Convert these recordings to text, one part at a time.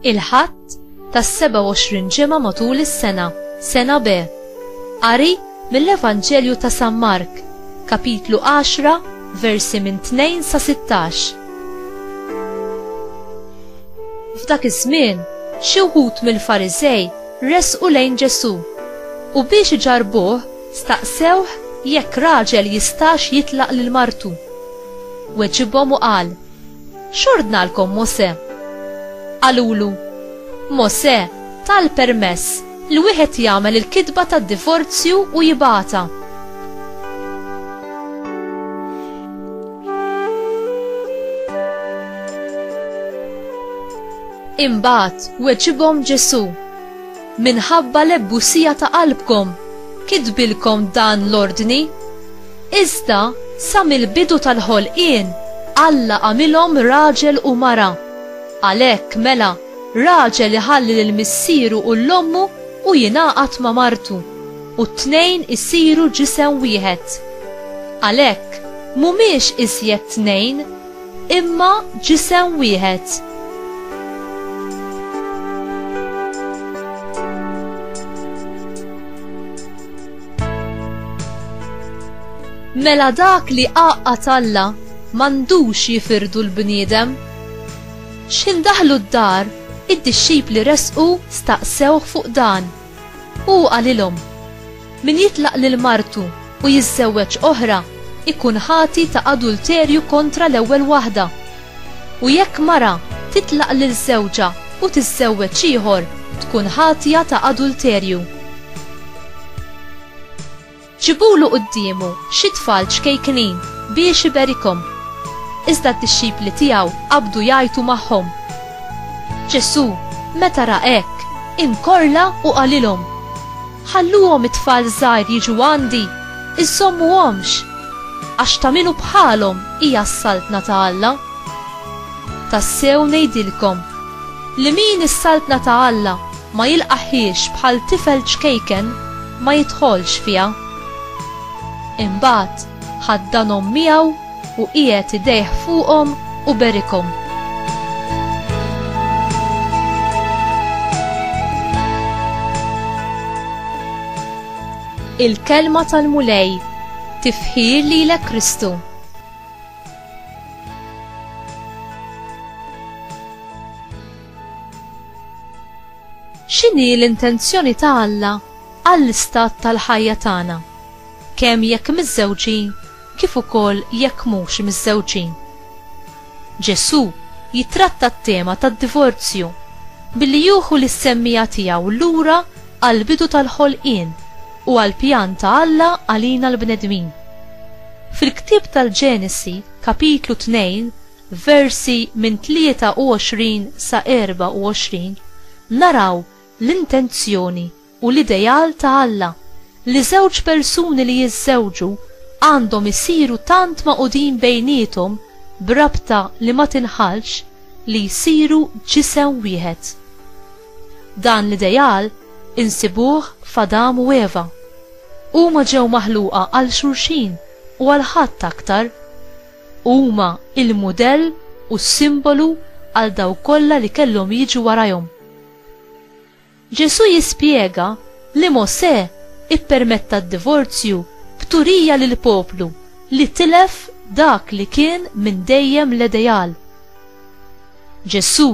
Il-ħadd tas-27 ġimgħa matul is-sena, sena B. Qari mill-Evanġelju ta' San Mark, kapitlu 10, versi minn 2 sa 16. F'dak iż-żmien, xi wħud mill-Fariżej resqu lejn Ġesu u biex iġarbuh staqsewh jekk raġel jistax jitlaq lil martu. Weġibhom u qal: "X'ordnalkom Mosè?" Qalulu: "Mosè tal permess li wieħed jagħmel il-kitba tad-divorzju u jibgħatha." Imbagħad weġibhom Ġesu: "Minħabba l-ebbusija ta' qalbkom kitbilkom dan l-ordni? Iżda sa mill-bidu tal-ħolqien Alla għamilhom raġel u mara. Għalhekk mela raġel iħalli l-missieru u l-ommu u jingħaqad ma' martu u t-tnejn isiru ġisem wieħed. Għalhekk mhumiex iżjed tnejn imma ġisem wieħed. Mela dak li għaqqat Alla m'għandux jifirdu l-bniedem. X'indaħlu d-dar, id-dixxipli resqu staqsewh fuq dan. U qalilhom: "Min jitlaq lil martu u jiżżewweġ oħra ikun ħati ta' adulterju kontra l-ewwel waħda. U jekk mara titlaq lil żewġa u tiżżewweġ ieħor tkun ħatija ta' adulterju." Ġibulu quddiemu xi tfal ċkejknin biex iberikhom. Iżda d-dixxipli tiegħu qabdu jgħajtu magħhom. Ġesu meta ra hekk inkorla u qalilhom: "Ħalluhom it-tfal żgħar jiġu għandi, iżommuhomx, għax ta' minu bħalhom hija s-saltna ta' Alla. Tassew ngħidilkom li min is-saltna ta' Alla ma jilqaħiex bħal tifel ċkejken ma jidħolx fiha." Imbagħad ħaddanhom miegħu u qiegħed idejh fuqhom u berikhom. Il-kelma tal-mulej tifħir lilek Kristu. X'inhi l-intenzjoni ta' Alla għall-istat tal-ħajja tagħna, kemm jekk miż-żewġin kif ukoll jekk mhux miż-żewġin. Ġesu jitratta t-tema tad-divorzju billi jieħu l-semmija tiegħu lura għall bidu tal-ħolqien u għall pjan ta' Alla għalina l-bnedmin. Fil-ktieb tal-Ġenesi kapitlu 2 versi minn 23 sa 24 naraw l-intenzjoni u l-idejal ta' Alla li żewġ persuni li jiżżewġu għandhom isiru tant maqudin bejniethom b'rabta li ma tinħalx li jsiru ġisem wieħed. Dan l-idejal insibuh f'Adam u Eva. Huma ġew maħluqa għal xulxin u għal ħadd aktar. Huma il-mudell u s-simbolu għal daw kollha li kellhom jiġu warahom. Ġesu jispjega li Mosè ippermetta d-divorzju b'turija lil poplu li tilef dak li kien minn dejjem l-idejal. Ġesu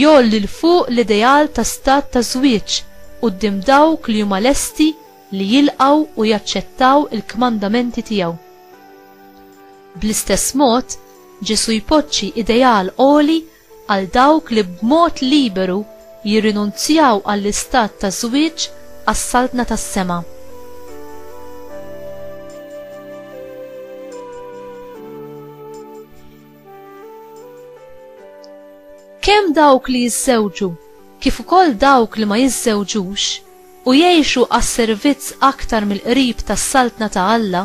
jolli l-fuq l-idejal ta' stat ta' żwieġ quddiem dawk li huma lesti li jilqgħu u jaċċettaw il-kmandamenti tiegħu. Bl-istess mod, Ġesu jpoġġi idejal għoli għal dawk li b'mod liberu jirrinunzjaw għall-istat ta' żwieġ għas-saltna tas-sema. Kemm dawk li jiżżewġu kif ukoll dawk li ma jiżżewġux u jgħixu għas-servizz aktar mill-qrib tas-saltna ta' Alla,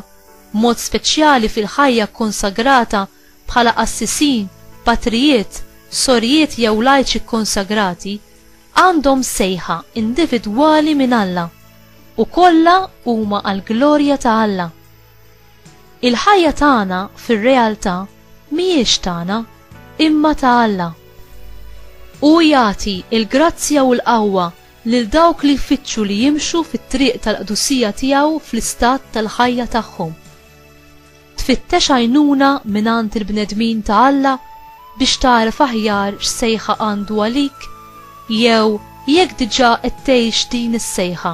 mod speċjali fil-ħajja konsagrata bħala qassisin, patrijiet, sorjiet jew lajċi konsagrati, għandhom sejħa individwali minn Alla. u kollha huma għall-glorja ta' Alla. Il-ħajja tagħna fir-realtà mhijiex tagħna imma ta' Alla. U jagħti il-grazzja u l-qawwa lil dawk li jfittxu li jimxu fit-triq tal-qdusija tiegħu fl-istat tal-ħajja tagħhom. Tfittex għajnuna mingħand il-bnedmin ta' Alla biex taraf aħjar x'sejħa għandu għalik, jew jekk diġà qed tgħix din is-sejħa,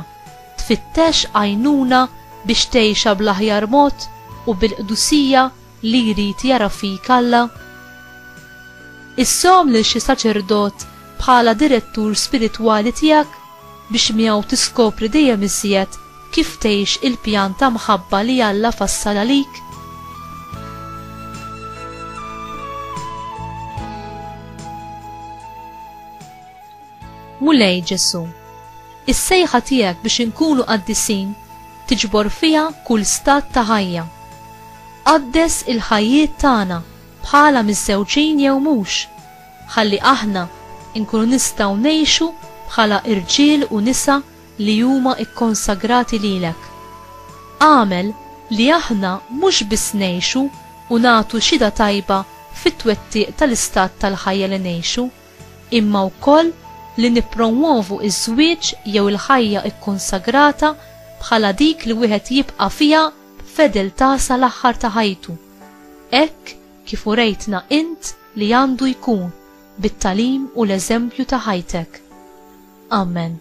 tfittex għajnuna biex tgħixha bl-aħjar mod u bil-qdusija li jrid jara fik Alla. Issom lil xi saċerdot bħala direttur spiritwali tiegħek biex miegħu tiskopri dejjem iżjed kif tgħix il-pjan ta' mħabba li Alla fassal għalik. Mulej Ġesu, is-sejħa tiegħek biex inkunu qaddisin tiġbor fiha kull stat ta' ħajja. Qaddes il-ħajjiet tagħna bħala miż-żewġin jew mhux, ħalli aħna inkunu nistgħu ngħixu bħala irġiel u nisa li huma ikkonsagrati lilek. Għamel li aħna mhux biss ngħixu u nagħtu xhieda tajba fit-twettiq tal-istat tal-ħajja li ngħixu, imma wkoll li nippromuovu iż-żwieġ jew il-ħajja ikkonsagrata bħala dik li wieħed jibqa' fiha b'fedeltà sal-aħħar ta' ħajtu, hekk kif urejtna int li għandu jkun bit-tagħlim u l-eżempju ta' ħajtek. Amen.